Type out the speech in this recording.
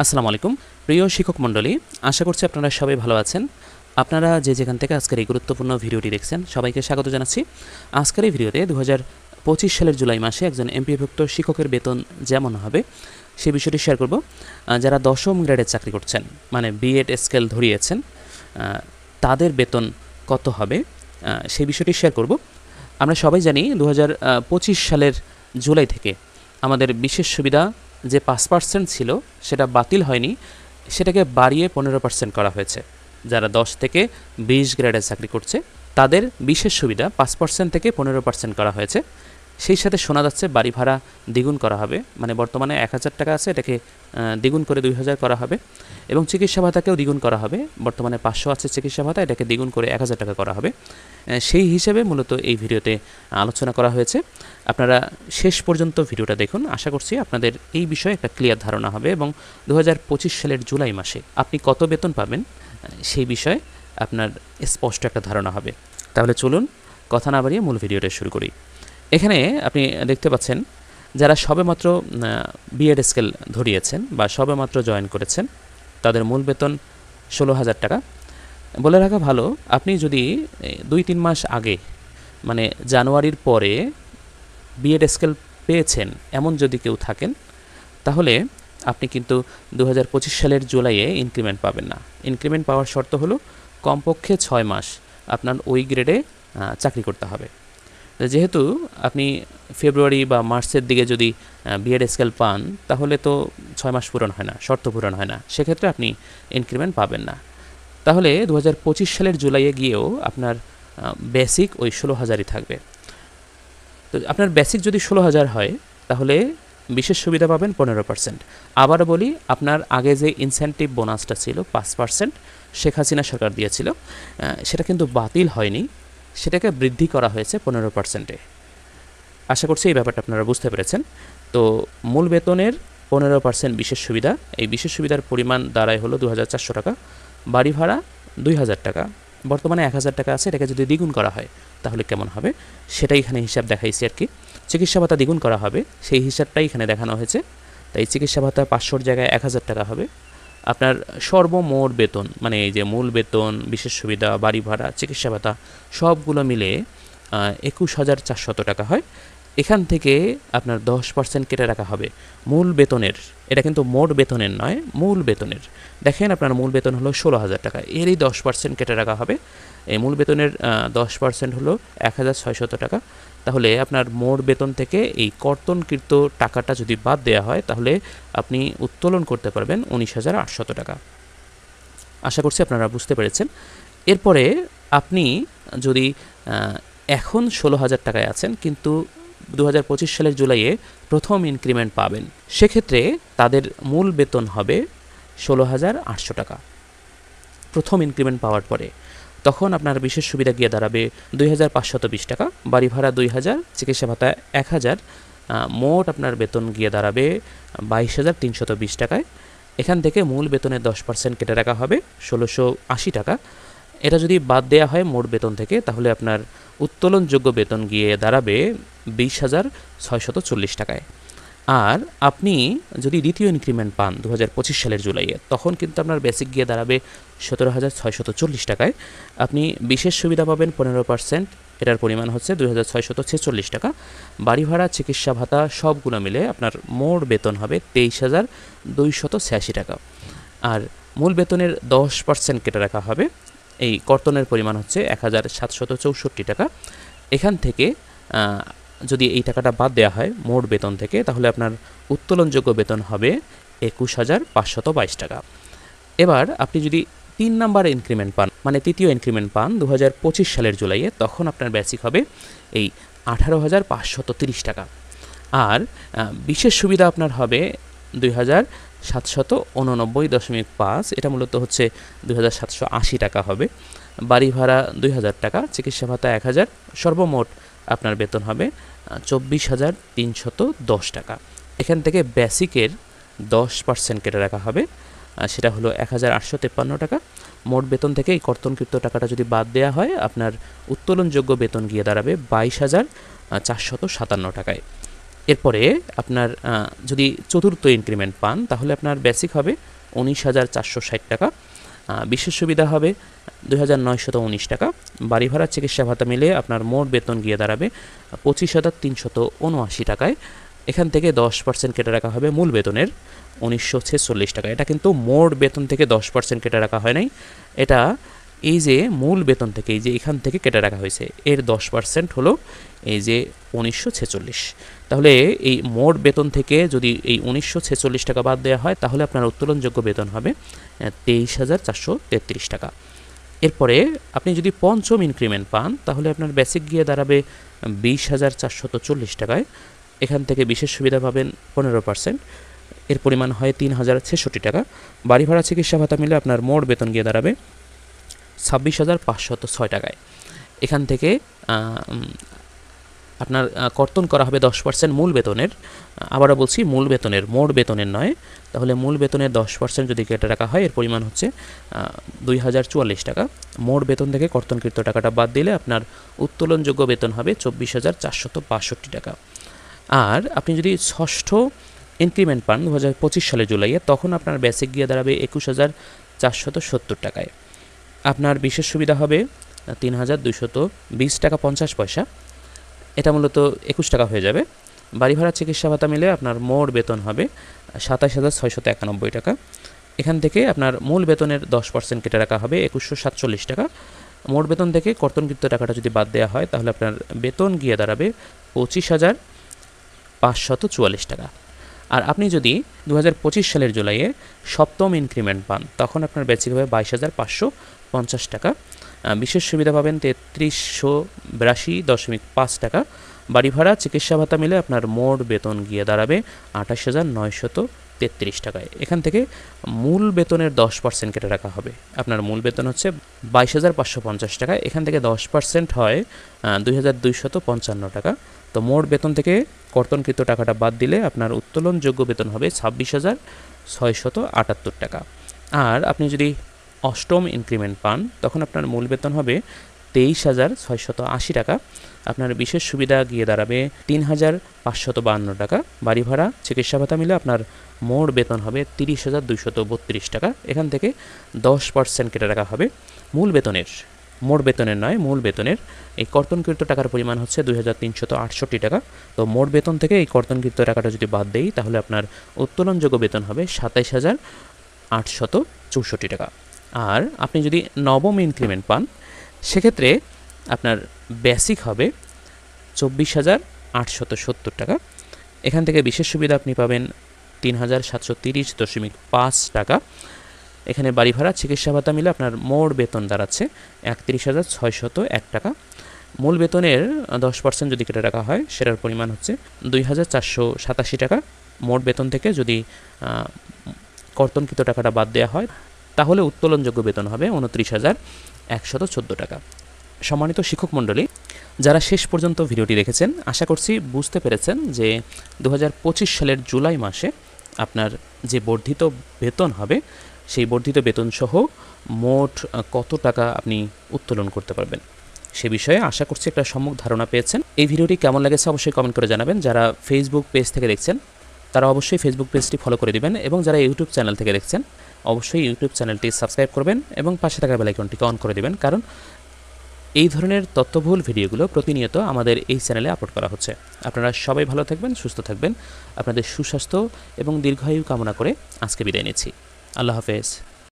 আসসালামু আলাইকুম প্রিয় শিক্ষক মণ্ডলী, আশা করছি আপনারা সবাই ভালো আছেন। আপনারা যে যেখান থেকে আজকের এই গুরুত্বপূর্ণ ভিডিওটি দেখছেন সবাইকে স্বাগত জানাচ্ছি। আজকের এই ভিডিওতে 2025 সালের জুলাই মাসে একজন এমপিভুক্ত শিক্ষকের বেতন যেমন হবে সেই বিষয়টি শেয়ার করব। যারা দশম গ্রেডে চাকরি করছেন মানে বিএড স্কেল ধরিয়েছেন তাদের বেতন কত হবে সেই বিষয়টি শেয়ার করব। আমরা সবাই জানি 2025 সালের জুলাই থেকে আমাদের বিশেষ সুবিধা যে 5% ছিল সেটা বাতিল হয়নি, সেটাকে বাড়িয়ে 15% করা হয়েছে। যারা 10 থেকে 20 গ্রেডে চাকরি করছে তাদের বিশেষ সুবিধা 5% থেকে 15% করা হয়েছে। সেই সাথে শোনা যাচ্ছে বাড়ি ভাড়া দ্বিগুণ করা হবে, মানে বর্তমানে 1000 টাকা আছে এটাকে দ্বিগুণ করে 2000 করা হবে, এবং চিকিৎসা ভাতাকেও দ্বিগুণ করা হবে। বর্তমানে 500 আছে চিকিৎসা ভাতা, এটাকে দ্বিগুণ করে 1000 টাকা করা হবে। সেই হিসেবে মূলত এই ভিডিওতে আলোচনা করা হয়েছে। আপনারা শেষ পর্যন্ত ভিডিওটা দেখুন, আশা করছি আপনাদের এই বিষয়ে একটা ক্লিয়ার ধারণা হবে এবং 2025 সালের জুলাই মাসে আপনি কত বেতন পাবেন সেই বিষয়ে আপনার স্পষ্ট একটা ধারণা হবে। তাহলে চলুন কথা না বাড়িয়ে মূল ভিডিওটা শুরু করি। এখানে আপনি দেখতে পাচ্ছেন যারা সবেমাত্র বিএড স্কেল ধরিয়েছেন বা সবেমাত্র জয়েন করেছেন তাদের মূল বেতন 16,000 টাকা। বলে রাখা ভালো, আপনি যদি 2-3 মাস আগে মানে জানুয়ারির পরে বিএড স্কেল পেয়েছেন এমন যদি কেউ থাকেন তাহলে আপনি কিন্তু 2025 সালের জুলাইয়ে ইনক্রিমেন্ট পাবেন না। ইনক্রিমেন্ট পাওয়ার শর্ত হলো কমপক্ষে 6 মাস আপনার ওই গ্রেডে চাকরি করতে হবে। যেহেতু আপনি ফেব্রুয়ারি বা মার্চের দিকে যদি বিএড স্কেল পান তাহলে তো 6 মাস পূরণ হয় না, শর্ত পূরণ হয় না, সেক্ষেত্রে আপনি ইনক্রিমেন্ট পাবেন না। তাহলে 2025 সালের জুলাইয়ে গিয়েও আপনার বেসিক ওই 16,000ই থাকবে। তো আপনার বেসিক যদি 16,000 হয় তাহলে বিশেষ সুবিধা পাবেন 15%। আবার বলি, আপনার আগে যে ইনসেন্টিভ বোনাসটা ছিল 5% শেখ হাসিনা সরকার দিয়েছিল সেটা কিন্তু বাতিল হয়নি, সেটাকে বৃদ্ধি করা হয়েছে 15%-এ। আশা করছি এই ব্যাপারটা আপনারা বুঝতে পেরেছেন। তো মূল বেতনের 15% বিশেষ সুবিধা, এই বিশেষ সুবিধার পরিমাণ দাঁড়ায় হলো 2,400 টাকা। বাড়ি ভাড়া 2,000 টাকা, বর্তমানে 1,000 টাকা আছে, এটাকে যদি দ্বিগুণ করা হয় তাহলে কেমন হবে সেটাই এখানে হিসাব দেখাইছি আর কি। চিকিৎসা ভাতা দ্বিগুণ করা হবে সেই হিসাবটাই এখানে দেখানো হয়েছে। তাই চিকিৎসা ভাতা 500-র জায়গায় 1,000 টাকা হবে। আপনার সর্বমোট বেতন মানে এই যে মূল বেতন, বিশেষ সুবিধা, বাড়ি ভাড়া, চিকিৎসা ভাতা সবগুলো মিলে 21,400 টাকা হয়। এখান থেকে আপনার 10% কেটে রাখা হবে মূল বেতনের। এটা কিন্তু মোট বেতনের নয়, মূল বেতনের। দেখেন আপনার মূল বেতন হলো 16,000 টাকা, এরই 10% কেটে রাখা হবে। এই মূল বেতনের 10% হলো 1,600 টাকা। তাহলে আপনার মোট বেতন থেকে এই কর্তনকৃত টাকাটা যদি বাদ দেওয়া হয় তাহলে আপনি উত্তোলন করতে পারবেন 19,800 টাকা। আশা করছি আপনারা বুঝতে পেরেছেন। এরপরে আপনি যদি এখন 16,000 টাকায় আছেন কিন্তু 2025 সালের জুলাইয়ে প্রথম ইনক্রিমেন্ট পাবেন, সেক্ষেত্রে তাদের মূল বেতন হবে 16,800 টাকা প্রথম ইনক্রিমেন্ট পাওয়ার পরে। তখন আপনার বিশেষ সুবিধা গিয়ে দাঁড়াবে 2,520 টাকা, বাড়ি ভাড়া 2,000, চিকিৎসা ভাতা 1,000, মোট আপনার বেতন গিয়ে দাঁড়াবে 22,320 টাকায়। এখান থেকে মূল বেতনের 10% কেটে রাখা হবে 1,680 টাকা। এটা যদি বাদ দেওয়া হয় মোট বেতন থেকে তাহলে আপনার উত্তোলনযোগ্য বেতন গিয়ে দাঁড়াবে 20,640 টাকায়। আর আপনি যদি দ্বিতীয় ইনক্রিমেন্ট পান 2025 সালের জুলাইয়ে তখন কিন্তু আপনার বেসিক গিয়ে দাঁড়াবে 17,640 টাকায়। আপনি বিশেষ সুবিধা পাবেন 15%, এটার পরিমাণ হচ্ছে 2,646 টাকা। বাড়ি ভাড়া, চিকিৎসা ভাতা সবগুলো মিলে আপনার মোট বেতন হবে 23,286 টাকা। আর মূল বেতনের 10% কেটে রাখা হবে, এই কর্তনের পরিমাণ হচ্ছে 1,764 টাকা। এখান থেকে যদি এই টাকাটা বাদ দেওয়া হয় মোট বেতন থেকে তাহলে আপনার উত্তোলনযোগ্য বেতন হবে 21,522 টাকা। এবার আপনি যদি 3 নাম্বার ইনক্রিমেন্ট পান মানে তৃতীয় ইনক্রিমেন্ট পান 2025 সালের জুলাইয়ে তখন আপনার বেসিক হবে এই 18,530 টাকা। আর বিশেষ সুবিধা আপনার হবে 2,789.5, এটা মূলত হচ্ছে 2,780 টাকা হবে। বাড়ি ভাড়া 2,000 টাকা, চিকিৎসা ভাতা 1,000, সর্বমোট আপনার বেতন হবে 24,310 টাকা। এখান থেকে বেসিকের 10% কেটে রাখা হবে, সেটা হলো 1,853 টাকা। মোট বেতন থেকে এই কর্তনকৃত টাকাটা যদি বাদ দেওয়া হয় আপনার উত্তোলনযোগ্য বেতন গিয়ে দাঁড়াবে 22,457 টাকায়। এরপরে আপনার যদি চতুর্থ ইনক্রিমেন্ট পান তাহলে আপনার বেসিক হবে 19,460 টাকা, বিশেষ সুবিধা হবে 2,919 টাকা, বাড়ি ভাড়া চিকিৎসা ভাতা মিলে আপনার মোট বেতন গিয়ে দাঁড়াবে 25,379 টাকায়। এখান থেকে 10% কেটে রাখা হবে মূল বেতনের 1946 টাকা। এটা কিন্তু মোট বেতন থেকে 10% কেটে রাখা হয় নাই, এটা এই যে মূল বেতন থেকে এই যে এখান থেকে কেটে রাখা হয়েছে এর 10% হলো এই যে 1946। তাহলে এই মোট বেতন থেকে যদি এই 1946 টাকা বাদ দেওয়া হয় তাহলে আপনার উত্তোলনযোগ্য বেতন হবে 23,433 টাকা। এরপরে আপনি যদি পঞ্চম ইনক্রিমেন্ট পান তাহলে আপনার বেসিক গিয়ে দাঁড়াবে 20,440 টাকায়। এখান থেকে বিশেষ সুবিধা পাবেন 15%, এর পরিমাণ হয় 3,066 টাকা। বাড়ি ভাড়া চিকিৎসা ভাতা মিলে আপনার মোট বেতন গিয়ে দাঁড়াবে 26,506 টাকায়। এখান থেকে আপনার কর্তন করা হবে 10% মূল বেতনের, আবারও বলছি মূল বেতনের, মোট বেতনের নয়। তাহলে মূল বেতনের 10% যদি কেটে রাখা হয় এর পরিমাণ হচ্ছে 2,044 টাকা। মোট বেতন থেকে কর্তনকৃত টাকাটা বাদ দিলে আপনার উত্তোলনযোগ্য বেতন হবে 24,462 টাকা। আর আপনি যদি ষষ্ঠ ইনক্রিমেন্ট পান 2025 সালের জুলাইয়ে তখন আপনার বেসিক গিয়ে দাঁড়াবে 21,470 টাকায়। আপনার বিশেষ সুবিধা হবে 3,220 টাকা 50 পয়সা, এটা মূলত 21 টাকা হয়ে যাবে। বাড়ি ভাড়া চিকিৎসা ভাতা মিলে আপনার মোট বেতন হবে 27,691 টাকা। এখান থেকে আপনার মূল বেতনের 10% কেটে রাখা হবে 2,147 টাকা। মোট বেতন থেকে কর্তনকৃত টাকাটা যদি বাদ দেওয়া হয় তাহলে আপনার বেতন গিয়ে দাঁড়াবে 25,544 টাকা। আর আপনি যদি 2025 সালের জুলাইয়ে সপ্তম ইনক্রিমেন্ট পান তখন আপনার বেসিক হবে 22,550 টাকা। বিশেষ সুবিধা পাবেন 3382.5 টাকা। বাড়ি ভাড়া চিকিৎসা ভাতা মিলে আপনার মোট বেতন গিয়ে দাঁড়াবে 28,933 টাকায়। এখান থেকে মূল বেতনের 10% কেটে রাখা হবে। আপনার মূল বেতন হচ্ছে 22,550 টাকা, এখান থেকে 10% হয় 2,255 টাকা। তো মোট বেতন থেকে কর্তনকৃত টাকাটা বাদ দিলে আপনার উত্তোলনযোগ্য বেতন হবে 26,678 টাকা। আর আপনি যদি অষ্টম ইনক্রিমেন্ট পান তখন আপনার মূল বেতন হবে 23,680 টাকা। আপনার বিশেষ সুবিধা গিয়ে দাঁড়াবে 3,552 টাকা। বাড়ি ভাড়া চিকিৎসা ভাতা মিলে আপনার মোট বেতন হবে 30,232 টাকা। এখান থেকে 10% কেটে রাখা হবে মূল বেতনের, মোট বেতনের নয় মূল বেতনের। এই কর্তনকৃত টাকার পরিমাণ হচ্ছে 2,368 টাকা। তো মোট বেতন থেকে এই কর্তনকৃত টাকাটা যদি বাদ দেই তাহলে আপনার উত্তোলনযোগ্য বেতন হবে 27,864 টাকা। আর আপনি যদি নবম ইনক্রিমেন্ট পান সেক্ষেত্রে আপনার বেসিক হবে 24,870 টাকা। এখান থেকে বিশেষ সুবিধা আপনি পাবেন 3,730.5 টাকা। এখানে বাড়ি ভাড়া চিকিৎসা ভাতা মিলে আপনার মোট বেতন দাঁড়াচ্ছে 31,601 টাকা। মূল বেতনের 10% যদি কেটে রাখা হয় সেটার পরিমাণ হচ্ছে 2,487 টাকা। মোট বেতন থেকে যদি কর্তনকৃত টাকাটা বাদ দেওয়া হয় তাহলে উত্তোলনযোগ্য বেতন হবে 29,114 টাকা। সম্মানিত শিক্ষক মণ্ডলী, যারা শেষ পর্যন্ত ভিডিওটি দেখেছেন আশা করছি বুঝতে পেরেছেন যে 2025 সালের জুলাই মাসে আপনার যে বর্ধিত বেতন হবে সেই বর্ধিত বেতন সহ মোট কত টাকা আপনি উত্তোলন করতে পারবেন সে বিষয়ে আশা করছি একটা সম্যক ধারণা পেয়েছেন। এই ভিডিওটি কেমন লেগেছে অবশ্যই কমেন্ট করে জানাবেন। যারা ফেসবুক পেজ থেকে দেখছেন তারা অবশ্যই ফেসবুক পেজটি ফলো করে দিবেন এবং যারা ইউটিউব চ্যানেল থেকে দেখছেন অবশ্যই ইউটিউব চ্যানেলটি সাবস্ক্রাইব করবেন এবং পাশে থাকা বেল আইকনটিকে অন করে দিবেন, কারণ এই ধরনের তথ্যবহুল ভিডিওগুলো প্রতিনিয়ত আমাদের এই চ্যানেলে আপলোড করা হচ্ছে। আপনারা সবাই ভালো থাকবেন, সুস্থ থাকবেন, আপনাদের সুস্বাস্থ্য এবং দীর্ঘায়ু কামনা করে আজকে বিদায় নিচ্ছি। আল্লাহ হাফেজ।